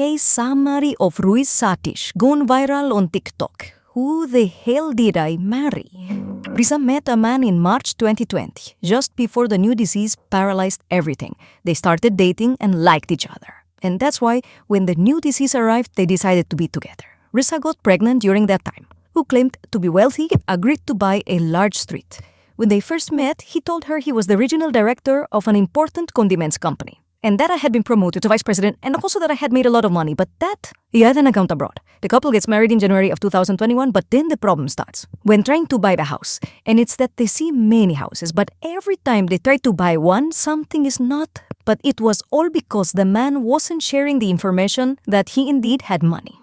case summary of REESA TEESA gone viral on TikTok. Who the hell did I marry? REESA met a man in March 2020, just before the new disease paralyzed everything. They started dating and liked each other. And that's why, when the new disease arrived, they decided to be together. REESA got pregnant during that time. Who claimed to be wealthy agreed to buy a large street. When they first met, he told her he was the regional director of an important condiments company, and that I had been promoted to vice president, and also that I had made a lot of money, but that he had an account abroad. The couple gets married in January of 2021, but then the problem starts when trying to buy the house. And it's that they see many houses, but every time they try to buy one, something is not. But it was all because the man wasn't sharing the information that he indeed had money.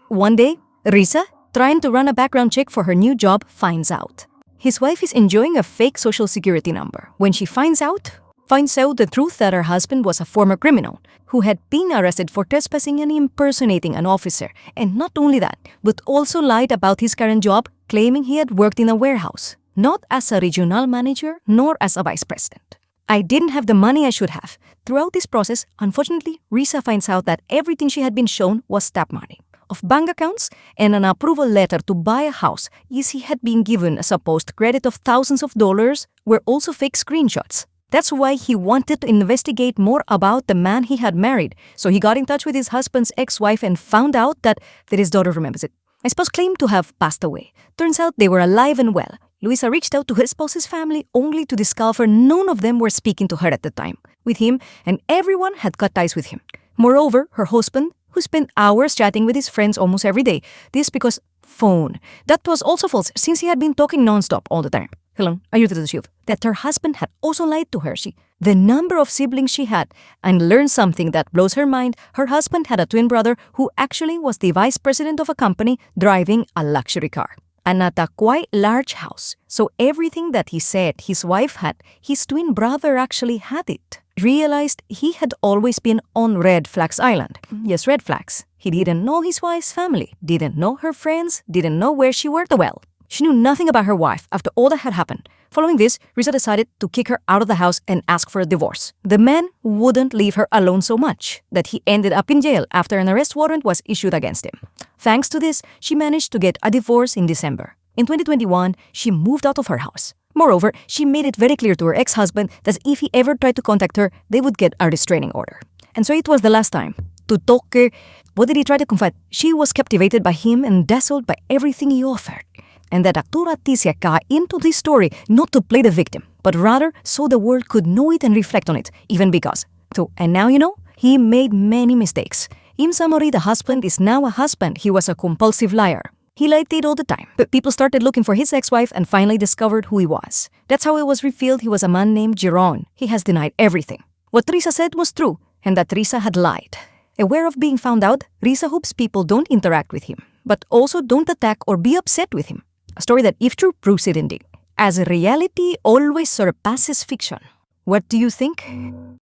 One day, REESA, trying to run a background check for her new job, finds out his wife is enjoying a fake social security number. When she finds out the truth that her husband was a former criminal who had been arrested for trespassing and impersonating an officer. And not only that, but also lied about his current job, claiming he had worked in a warehouse, not as a regional manager nor as a vice president. I didn't have the money I should have. Throughout this process, unfortunately, REESA finds out that everything she had been shown was stub money of bank accounts and an approval letter to buy a house, as he had been given a supposed credit of thousands of dollars, were also fake screenshots. That's why he wanted to investigate more about the man he had married. So he got in touch with his husband's ex-wife and found out that his daughter remembers it. My spouse claimed to have passed away. Turns out they were alive and well. Luisa reached out to her spouse's family only to discover none of them were speaking to her at the time with him, and everyone had cut ties with him. Moreover, her husband, who spent hours chatting with his friends almost every day. This because phone. That was also false, since he had been talking non-stop all the time. Helen, ayúdate to show that her husband had also lied to her. The number of siblings she had, and learned something that blows her mind. Her husband had a twin brother who actually was the vice president of a company driving a luxury car and at a quite large house. So everything that he said his wife had, his twin brother actually had it. Realized he had always been on Red Flags Island. Yes, red flags. He didn't know his wife's family, didn't know her friends, didn't know where she worked well. She knew nothing about her wife after all that had happened. Following this, REESA decided to kick her out of the house and ask for a divorce. The man wouldn't leave her alone so much that he ended up in jail after an arrest warrant was issued against him. Thanks to this, she managed to get a divorce in December. In 2021, she moved out of her house. Moreover, she made it very clear to her ex-husband that if he ever tried to contact her, they would get a restraining order. And so it was the last time. To talk her, what did he try to confide? She was captivated by him and dazzled by everything he offered. And that actora Teesha got into this story not to play the victim, but rather so the world could know it and reflect on it, even because. So, and now you know, he made many mistakes. In summary, the husband is now a husband. He was a compulsive liar. He lied all the time, but people started looking for his ex-wife and finally discovered who he was. That's how it was revealed he was a man named Jeroen. He has denied everything. What REESA said was true, and that REESA had lied. Aware of being found out, REESA hopes people don't interact with him, but also don't attack or be upset with him. A story that, if true, proves it indeed, as reality always surpasses fiction. What do you think?